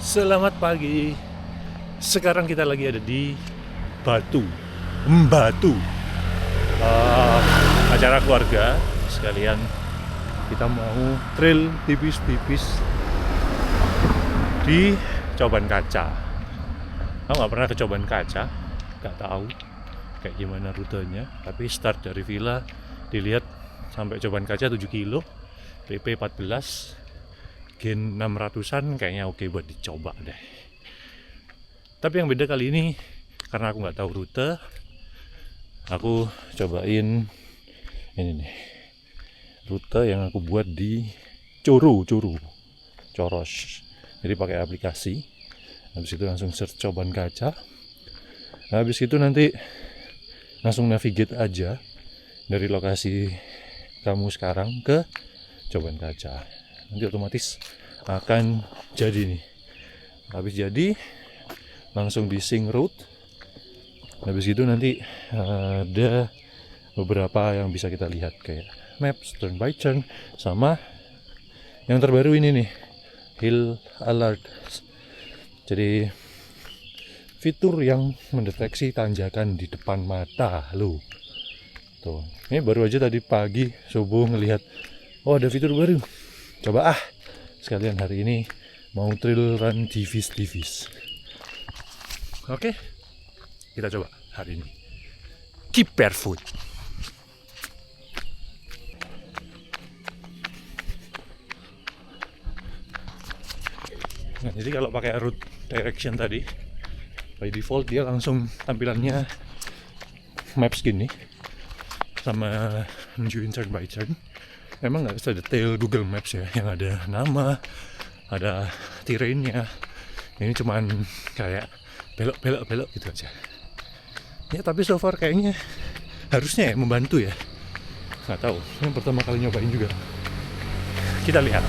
Selamat pagi. Sekarang kita lagi ada di Batu, Mbatu. Acara keluarga sekalian. Kita mau trail tipis-tipis di Coban Kaca. Aku nggak pernah ke Coban Kaca, nggak tahu kayak gimana rutenya. Tapi start dari villa dilihat sampai Coban Kaca 7 kilo, PP 14. Gen 600-an kayaknya oke buat dicoba deh. Tapi yang beda kali ini, karena aku nggak tahu rute, aku cobain ini nih, rute yang aku buat di Coros. Jadi pakai aplikasi. Habis itu langsung search Coban Kaca. Habis itu nanti langsung navigate aja dari lokasi kamu sekarang ke Coban Kaca. Nanti otomatis akan jadi nih. Habis jadi langsung di sync route. Habis itu nanti ada beberapa yang bisa kita lihat kayak maps, turn by turn, sama yang terbaru ini nih, hill alert. Jadi fitur yang mendeteksi tanjakan di depan mata lo. Tuh, ini baru aja tadi pagi subuh ngelihat, oh ada fitur baru. Coba sekalian hari ini mau trail run divis. Oke, kita coba hari ini. Keep barefoot. Nah, jadi kalau pakai route direction tadi, by default dia langsung tampilannya maps gini, sama nunjukin turn by turn. Memang nggak sedetail Google Maps ya, yang ada nama, ada terrainnya. Ini cuman kayak belok gitu aja. Ya tapi so far kayaknya harusnya ya membantu ya. Nggak tahu, yang pertama kali nyobain juga. Kita lihat.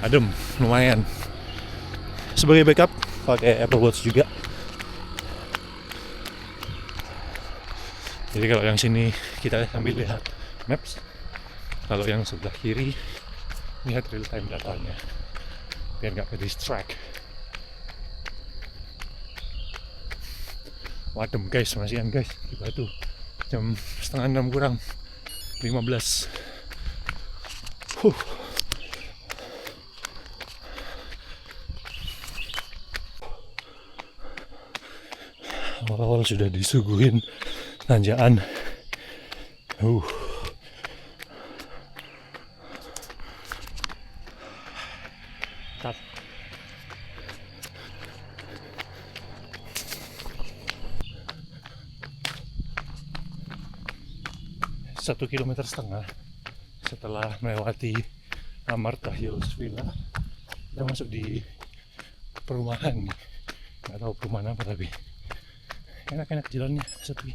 Adem, lumayan. Sebagai backup pakai Apple Watch juga. Jadi kalau yang sini kita sambil lihat maps, kalau yang sebelah kiri lihat real time datanya, biar nggak ke distract. Wadem guys, masihan guys di Batu. Jam 5:30 kurang 15. Awal-awal sudah disuguhin tanjakan. Cut. 1,5 kilometer setelah melewati Amarta Hills Villa, kita masuk di perumahan nih. Nggak tahu perumahan apa, tapi enak-enak jalannya, sepi.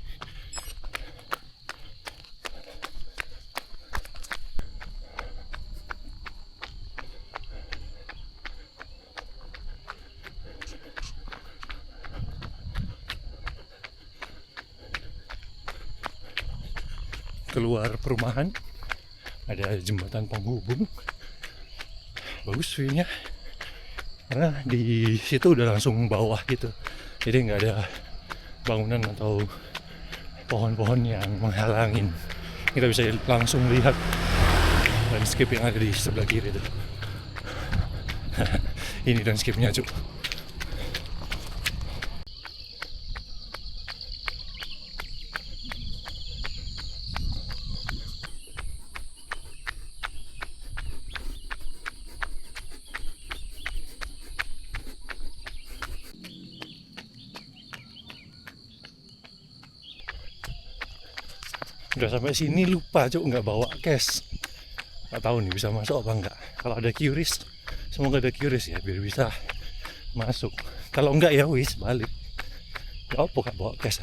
Keluar perumahan ada jembatan penghubung, bagus view-nya karena di situ udah langsung bawah gitu, jadi nggak ada bangunan atau pohon-pohon yang menghalangin. Kita bisa langsung lihat landscape yang ada di sebelah kiri tuh. Ini landscape-nya cuk. Udah sampai sini lupa cuk, nggak bawa cash. Nggak tahu nih bisa masuk apa enggak. Kalau ada QRIS, semoga ada QRIS ya biar bisa masuk. Kalau enggak ya wis balik. Gak apa gak bawa cash.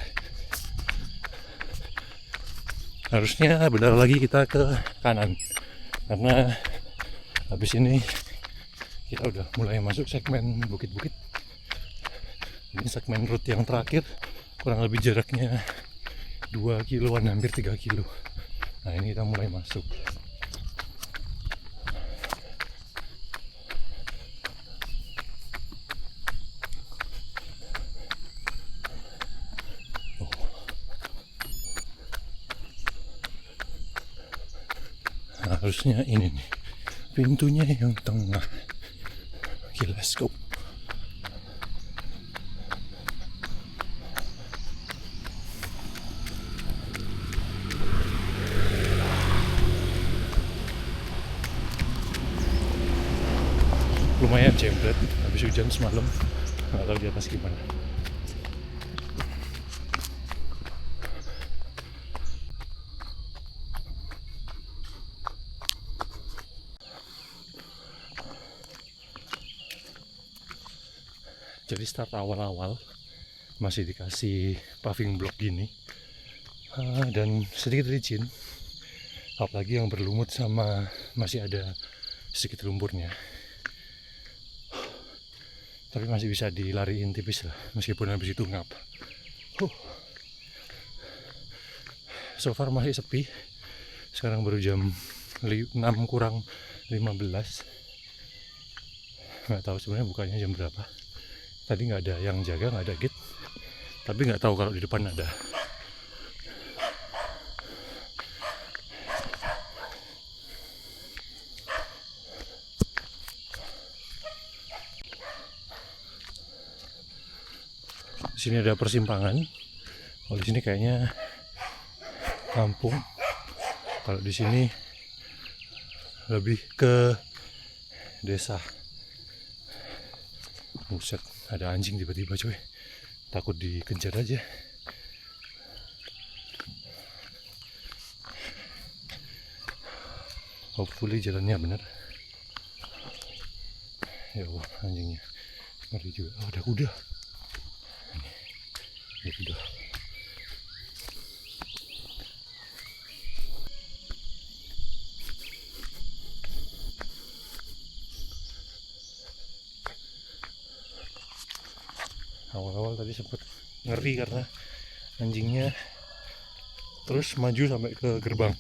Harusnya benar lagi kita ke kanan, karena habis ini kita udah mulai masuk segmen bukit-bukit. Ini segmen route yang terakhir, kurang lebih jaraknya 2 kiloan, hampir 3 kilo. Nah ini kita mulai masuk. Harusnya ini nih pintunya yang tengah. Oke, let's go. Lumayan jembret, habis hujan semalam. Nggak tahu di atas gimana. Jadi start awal-awal masih dikasih paving block gini, dan sedikit licin, apalagi yang berlumut sama masih ada sedikit lumpurnya. Tapi masih bisa dilariin tipis lah, meskipun habis itu ngap. So far masih sepi. Sekarang baru jam 6 kurang 15. Nggak tahu sebenarnya bukanya jam berapa. Tadi nggak ada yang jaga, nggak ada gate. Tapi nggak tahu kalau di depan ada. Di sini ada persimpangan. Kalau di sini kayaknya kampung. Kalau di sini lebih ke desa. Buset, ada anjing tiba-tiba coy. Takut dikejar aja. Hopefully jalannya benar. Ya Allah, anjingnya ngeri juga. Oh, ada kuda. Ada kuda. Awal-awal tadi sempat ngeri karena anjingnya terus maju sampai ke gerbang,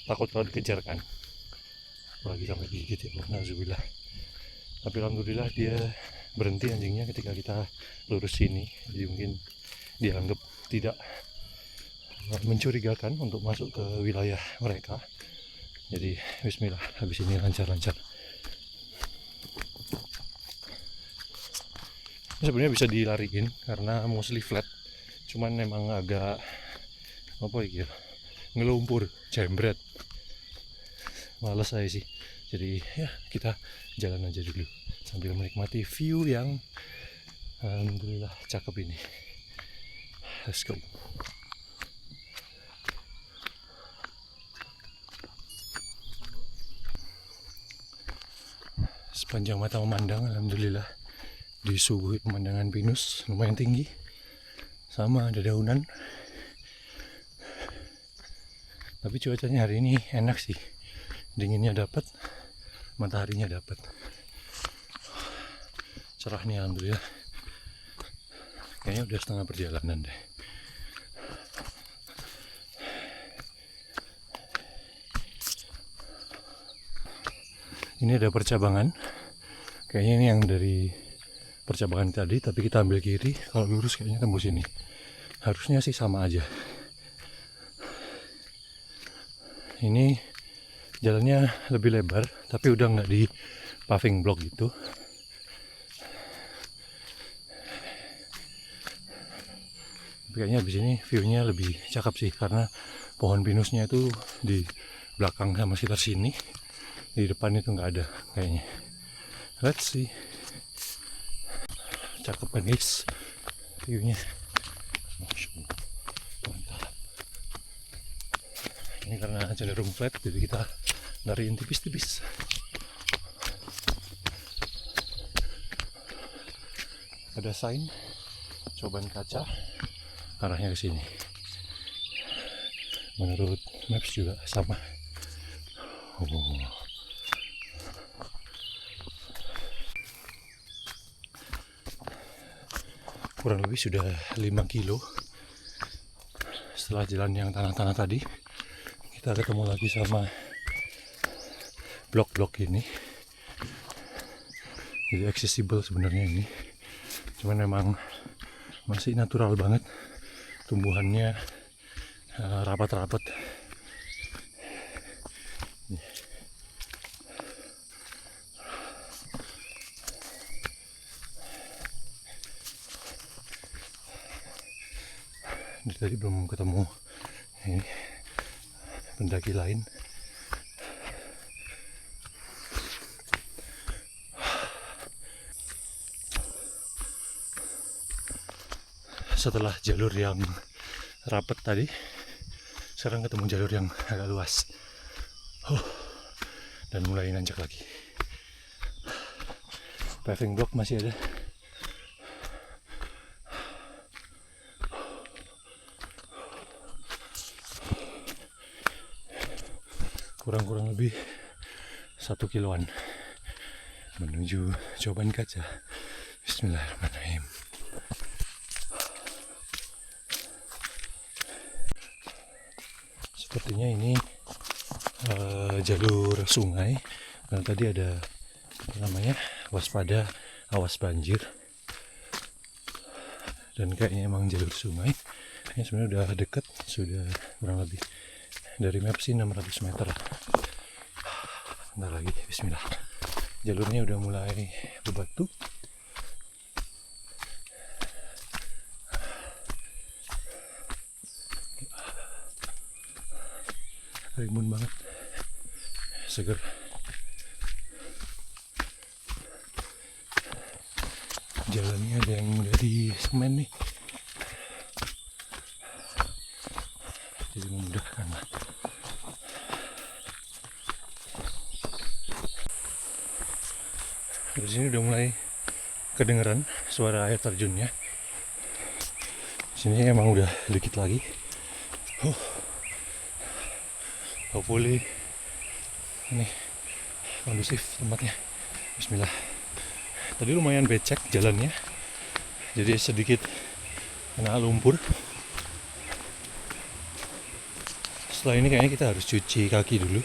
takut kalau dikejar kan, apalagi sampai gigit ya Allah, nazubillah. Tapi alhamdulillah dia berhenti anjingnya ketika kita lurus sini, jadi mungkin dia anggap tidak mencurigakan untuk masuk ke wilayah mereka. Jadi bismillah, habis ini lancar-lancar. Sebenarnya bisa dilariin karena mostly flat, cuman memang agak apa ya, ngelumpur, jembret, males saya sih. Jadi ya kita jalan aja dulu sambil menikmati view yang alhamdulillah cakep ini. Let's go. Sepanjang mata memandang, alhamdulillah disuguhi pemandangan pinus lumayan tinggi, sama ada daunan. Tapi cuacanya hari ini enak sih, dinginnya dapat, mataharinya dapat, cerah nih alhamdulillah. Kayaknya udah setengah perjalanan deh. Ini ada percabangan, kayaknya ini yang dari percabangan tadi, tapi kita ambil kiri. Kalau lurus kayaknya tembus ini. Harusnya sih sama aja. Ini jalannya lebih lebar, tapi udah nggak di paving block gitu. Tapi kayaknya di sini view-nya lebih cakep sih, karena pohon pinusnya itu di belakang sama sekitar sini. Di depan itu nggak ada kayaknya. Let's see. Cakep kan guys view-nya. Mantap. Ini karena cenderung flat, jadi kita lariin tipis-tipis. Ada sign Coban Kaca, arahnya ke sini. Menurut maps juga sama. Kurang lebih sudah 5 kilo setelah jalan yang tanah-tanah tadi. kita ketemu lagi sama blok-blok ini. Jadi accessible sebenarnya ini, cuman memang masih natural banget tumbuhannya, rapat-rapat. Tadi belum ketemu ini pendaki lain. Setelah jalur yang rapat tadi, sekarang ketemu jalur yang agak luas. Dan mulai nanjak lagi. Paving block masih ada. Kurang lebih 1 kiloan menuju Coban Kaca. Bismillahirrahmanirrahim. Sepertinya ini jalur sungai. Dan tadi ada apa namanya, waspada awas banjir. Dan kayaknya emang jalur sungai. Ini sebenarnya udah deket, sudah kurang lebih dari map sih 600 meter. Bentar lagi, bismillah. Jalurnya udah mulai berbatu. Rimbun banget, seger. Jalannya ada yang udah di semen nih, jadi memudahkan lah. Di sini udah mulai kedengeran suara air terjunnya. Sini emang udah dikit lagi. Hopefully ini kondusif tempatnya. Bismillah. Tadi lumayan becek jalannya, jadi sedikit kena lumpur. Setelah ini kayaknya kita harus cuci kaki dulu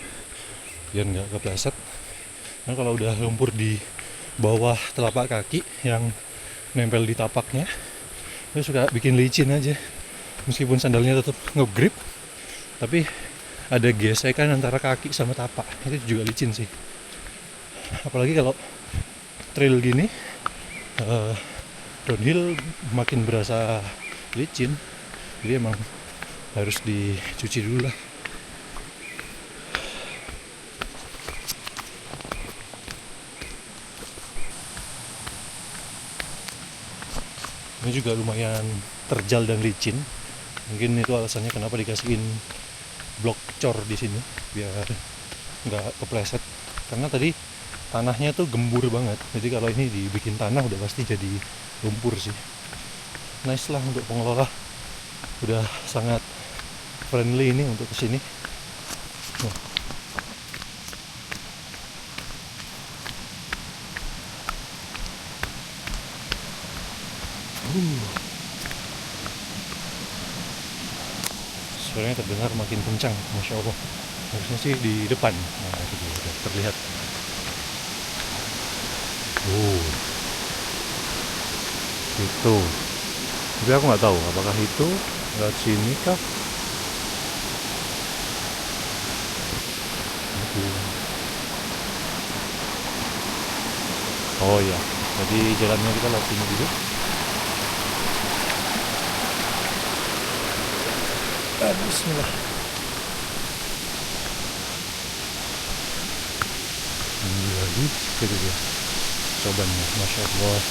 biar nggak kepleset. Karena kalau udah lumpur di bawah telapak kaki yang nempel di tapaknya, itu suka bikin licin aja. Meskipun sandalnya tetap nge-grip, tapi ada gesekan antara kaki sama tapak, itu juga licin sih. Apalagi kalau trail gini, downhill makin berasa licin, jadi emang harus dicuci dulu lah. Ini juga lumayan terjal dan licin. Mungkin itu alasannya kenapa dikasihin blok cor di sini biar nggak kepleset. Karena tadi tanahnya tuh gembur banget. Jadi kalau ini dibikin tanah udah pasti jadi lumpur sih. Nice lah untuk pengelola. Udah sangat friendly ini untuk kesini. Suaranya terdengar makin kencang, Masya Allah. Harusnya sih di depan. Nah, itu udah terlihat. Itu. Tapi aku nggak tahu apakah itu lewat sini kah? Oh iya, jadi jalannya kita lewat sini dulu. Bismillah. Ini lagi, itu dia. Cobannya, Masya Allah.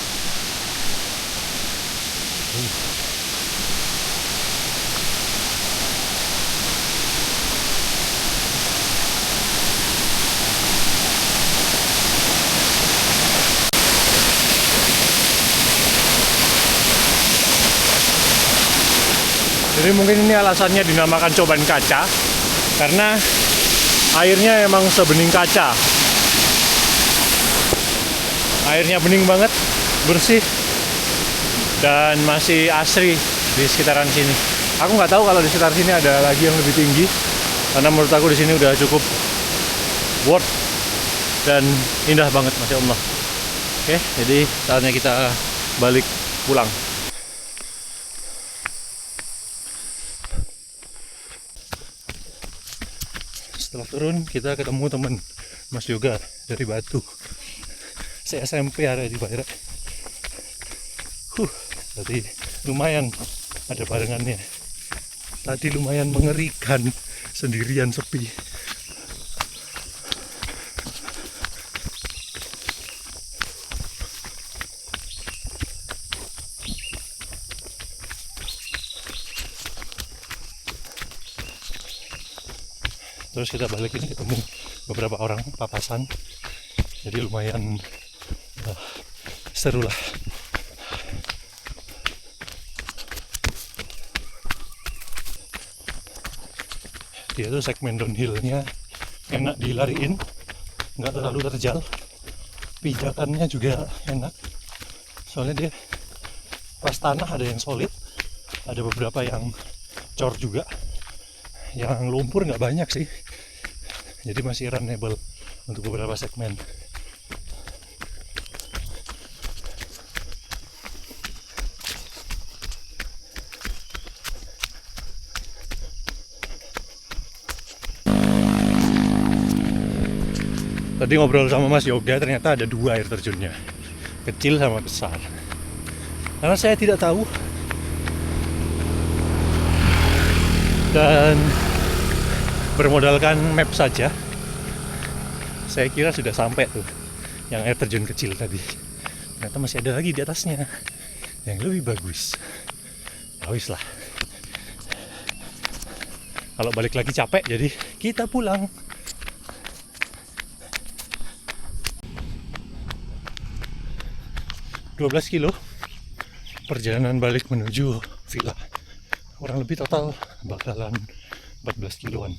Jadi mungkin ini alasannya dinamakan Coban Kaca, karena airnya emang sebening kaca. Airnya bening banget, bersih, dan masih asri di sekitaran sini. Aku nggak tahu kalau di sekitar sini ada lagi yang lebih tinggi, Karena menurut aku di sini udah cukup worth dan indah banget, masya Allah. Oke, jadi saatnya kita balik pulang. Setelah turun kita ketemu temen Mas Yoga dari Batu. Saya SMP ada di Barat. Berarti lumayan ada barengannya. Tadi lumayan mengerikan, sendirian sepi. Terus kita balik ini ketemu beberapa orang papasan, jadi lumayan seru lah. Dia tuh segmen downhillnya enak dilariin, nggak terlalu terjal, pijakannya juga enak, soalnya dia pas tanah ada yang solid, ada beberapa yang cor juga, yang lumpur nggak banyak sih, jadi masih runnable untuk beberapa segmen. Tadi ngobrol sama Mas Yoga, ternyata ada 2 air terjunnya, kecil sama besar. Karena saya tidak tahu dan bermodalkan map saja, saya kira sudah sampai tuh yang air terjun kecil tadi. Ternyata masih ada lagi di atasnya yang lebih bagus. Awis lah. Kalau balik lagi capek, jadi kita pulang. ...12 kilo perjalanan balik menuju villa. Kurang lebih total bakalan 14 kiloan.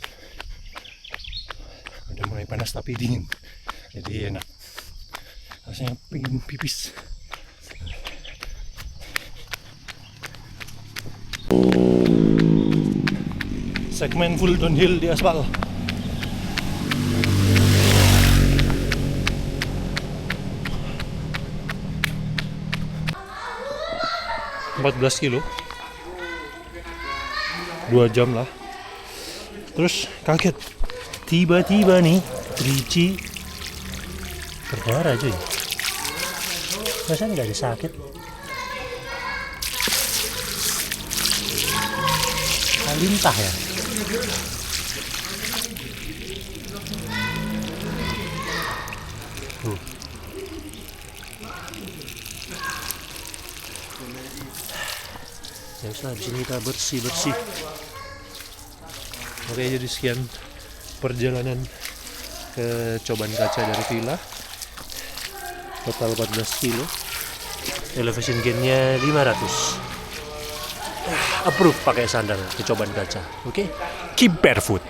Udah mulai panas tapi dingin, jadi enak. Rasanya pengen pipis. Segmen full downhill di aspal. ...14 kilo 2 jam lah. Terus kaget, tiba-tiba nih Ricci berdarah cuy. Rasanya nggak ada sakit. Lintah ya. Ya sudah, habis ini kita bersih-bersih. Oke, jadi sekian perjalanan ke Coban Kaca dari villa. Total 14 kilo. Elevation gain-nya 500. Approve pakai sandal ke Coban Kaca. Oke, keep barefoot.